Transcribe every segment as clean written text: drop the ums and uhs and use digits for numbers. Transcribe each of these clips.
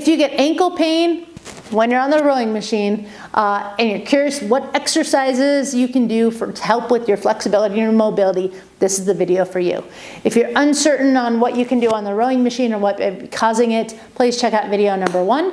If you get ankle pain when you're on the rowing machine and you're curious what exercises you can do to help with your flexibility and your mobility, this is the video for you. If you're uncertain on what you can do on the rowing machine or what may be causing it, please check out video number 1.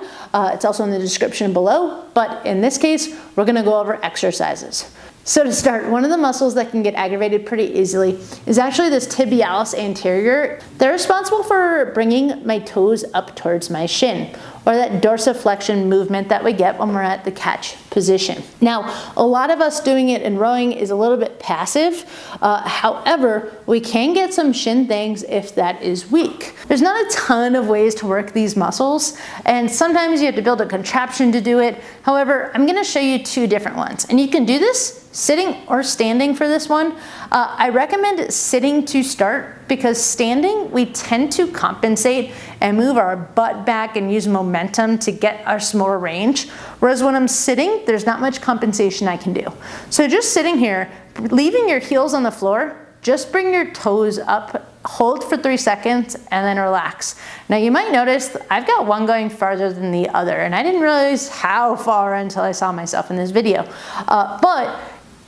It's also in the description below, but in this case, we're gonna go over exercises. So to start, one of the muscles that can get aggravated pretty easily is actually this tibialis anterior. They're responsible for bringing my toes up towards my shin, or that dorsiflexion movement that we get when we're at the catch position. Now, a lot of us doing it in rowing is a little bit passive. However, we can get some shin things if that is weak. There's not a ton of ways to work these muscles, and sometimes you have to build a contraption to do it. However, I'm gonna show you 2 different ones, and you can do this sitting or standing for this one. I recommend sitting to start because standing, we tend to compensate and move our butt back and use momentum to get us more range. Whereas when I'm sitting, there's not much compensation I can do. So just sitting here, leaving your heels on the floor, just bring your toes up, hold for 3 seconds, and then relax. Now you might notice I've got one going farther than the other, and I didn't realize how far until I saw myself in this video. But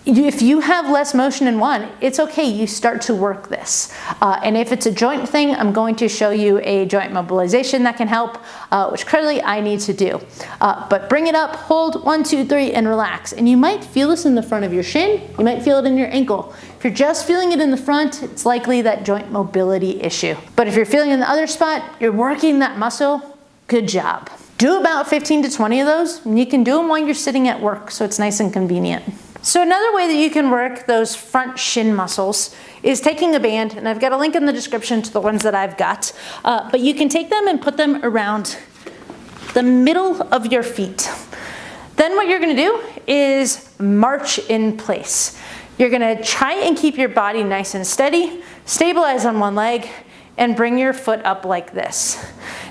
if you have less motion in one, it's okay, you start to work this. And if it's a joint thing, I'm going to show you a joint mobilization that can help, which currently I need to do. But bring it up, hold 1, 2, 3, and relax. And you might feel this in the front of your shin, you might feel it in your ankle. If you're just feeling it in the front, it's likely that joint mobility issue. But if you're feeling it in the other spot, you're working that muscle, good job. Do about 15 to 20 of those, and you can do them while you're sitting at work, so it's nice and convenient. So another way that you can work those front shin muscles is taking a band, and I've got a link in the description to the ones that I've got, but you can take them and put them around the middle of your feet. Then what you're gonna do is march in place. You're gonna try and keep your body nice and steady, stabilize on one leg, and bring your foot up like this.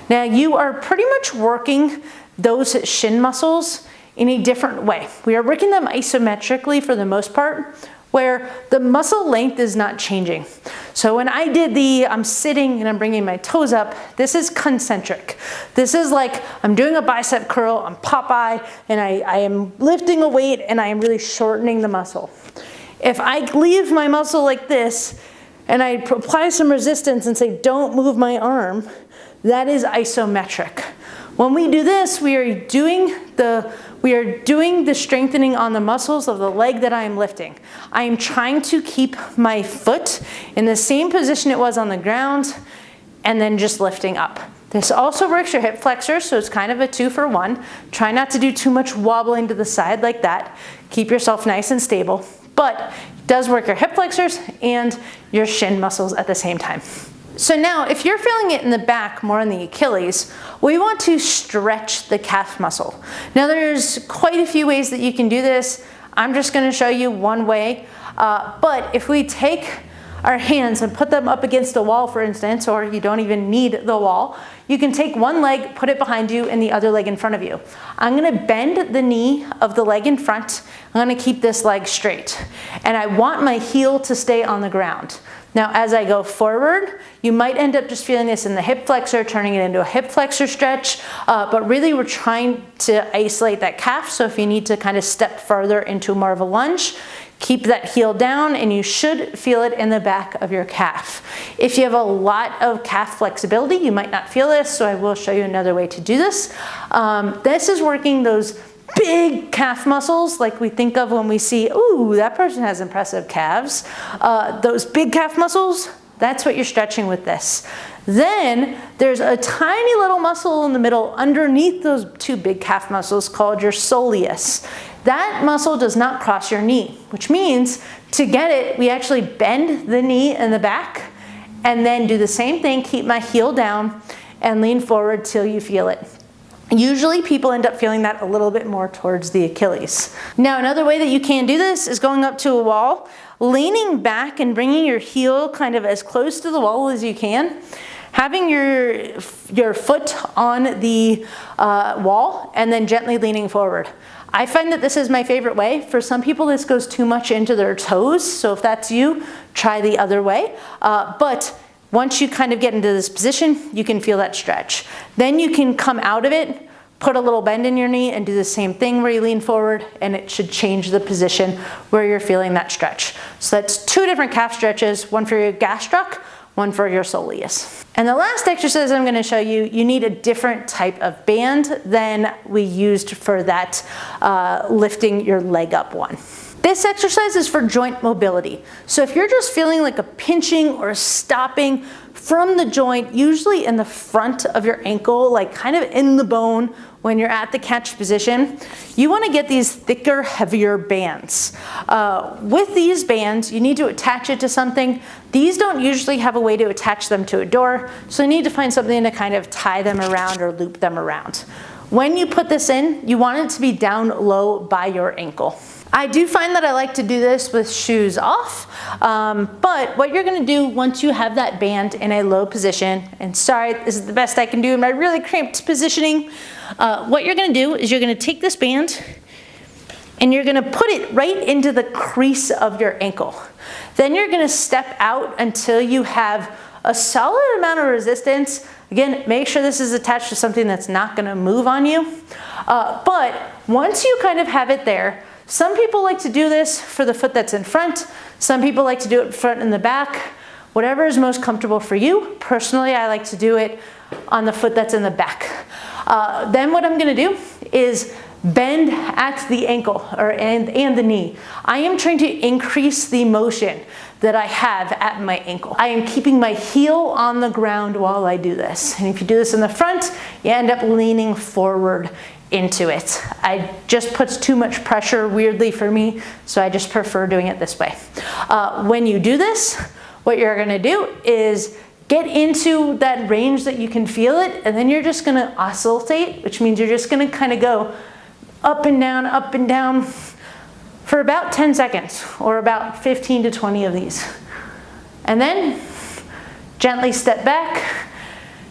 Now you are pretty much working those shin muscles in a different way. We are working them isometrically for the most part, where the muscle length is not changing. So when I did I'm sitting and I'm bringing my toes up, this is concentric. This is like I'm doing a bicep curl, I'm Popeye, and I am lifting a weight and I am really shortening the muscle. If I leave my muscle like this and I apply some resistance and say, don't move my arm, that is isometric. When we do this, we are doing the strengthening on the muscles of the leg that I am lifting. I am trying to keep my foot in the same position it was on the ground and then just lifting up. This also works your hip flexors, so it's kind of a 2 for 1. Try not to do too much wobbling to the side like that. Keep yourself nice and stable, but it does work your hip flexors and your shin muscles at the same time. So now, if you're feeling it in the back, more in the Achilles, we want to stretch the calf muscle. Now there's quite a few ways that you can do this. I'm just gonna show you one way. But if we take our hands and put them up against a wall, for instance, or you don't even need the wall, you can take one leg, put it behind you, and the other leg in front of you. I'm gonna bend the knee of the leg in front. I'm gonna keep this leg straight. And I want my heel to stay on the ground. Now, as I go forward, you might end up just feeling this in the hip flexor, turning it into a hip flexor stretch, but really we're trying to isolate that calf, so if you need to kind of step further into more of a lunge, keep that heel down and you should feel it in the back of your calf. If you have a lot of calf flexibility, you might not feel this, so I will show you another way to do this. This is working those big calf muscles like we think of when we see, ooh, that person has impressive calves. Those big calf muscles, that's what you're stretching with this. Then there's a tiny little muscle in the middle underneath those 2 big calf muscles called your soleus. That muscle does not cross your knee, which means to get it, we actually bend the knee in the back and then do the same thing, keep my heel down and lean forward till you feel it. Usually people end up feeling that a little bit more towards the Achilles. Now another way that you can do this is going up to a wall, leaning back and bringing your heel kind of as close to the wall as you can, having your foot on the wall and then gently leaning forward. I find that this is my favorite way. For some people this goes too much into their toes, so if that's you, try the other way. But Once you kind of get into this position, you can feel that stretch. Then you can come out of it, put a little bend in your knee and do the same thing where you lean forward, and it should change the position where you're feeling that stretch. So that's 2 different calf stretches, one for your gastroc, one for your soleus. And the last exercise I'm gonna show you, you need a different type of band than we used for that lifting your leg up one. This exercise is for joint mobility. So if you're just feeling like a pinching or a stopping from the joint, usually in the front of your ankle, like kind of in the bone when you're at the catch position, you want to get these thicker, heavier bands. With these bands, you need to attach it to something. These don't usually have a way to attach them to a door, so you need to find something to kind of tie them around or loop them around. When you put this in, you want it to be down low by your ankle. I do find that I like to do this with shoes off, but what you're gonna do once you have that band in a low position, and sorry, this is the best I can do in my really cramped positioning, what you're gonna do is you're gonna take this band and you're gonna put it right into the crease of your ankle. Then you're gonna step out until you have a solid amount of resistance. Again, make sure this is attached to something that's not gonna move on you. But once you kind of have it there, some people like to do this for the foot that's in front. Some people like to do it front and the back. Whatever is most comfortable for you. Personally, I like to do it on the foot that's in the back. Then what I'm gonna do is bend at the ankle and the knee. I am trying to increase the motion that I have at my ankle. I am keeping my heel on the ground while I do this. And if you do this in the front, you end up leaning forward into it. It just puts too much pressure weirdly for me, so I just prefer doing it this way. When you do this, what you're gonna do is get into that range that you can feel it, and then you're just gonna oscillate, which means you're just gonna kind of go up and down for about 10 seconds, or about 15 to 20 of these. And then gently step back,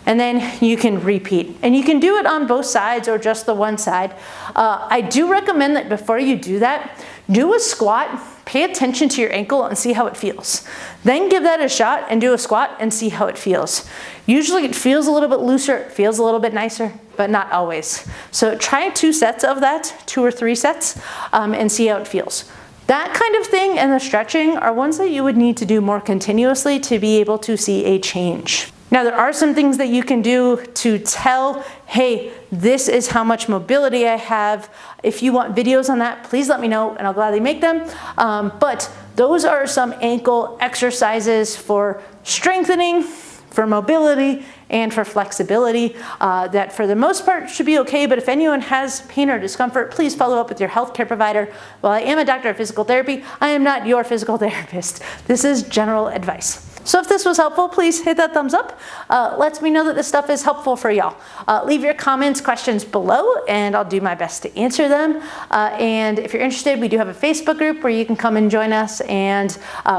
and then you can repeat. And you can do it on both sides or just the one side. I do recommend that before you do that, do a squat, pay attention to your ankle and see how it feels. Then give that a shot and do a squat and see how it feels. Usually it feels a little bit looser, it feels a little bit nicer, but not always. So try 2 sets of that, 2 or 3 sets, and see how it feels. That kind of thing and the stretching are ones that you would need to do more continuously to be able to see a change. Now, there are some things that you can do to tell, hey, this is how much mobility I have. If you want videos on that, please let me know and I'll gladly make them. But those are some ankle exercises for strengthening, for mobility, and for flexibility that for the most part should be okay, but if anyone has pain or discomfort, please follow up with your healthcare provider. While I am a doctor of physical therapy, I am not your physical therapist. This is general advice. So if this was helpful, please hit that thumbs up. Lets me know that this stuff is helpful for y'all. Leave your comments, questions below, and I'll do my best to answer them. And if you're interested, we do have a Facebook group where you can come and join us, and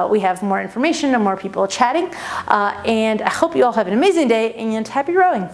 we have more information and more people chatting. And I hope you all have an amazing day and happy rowing.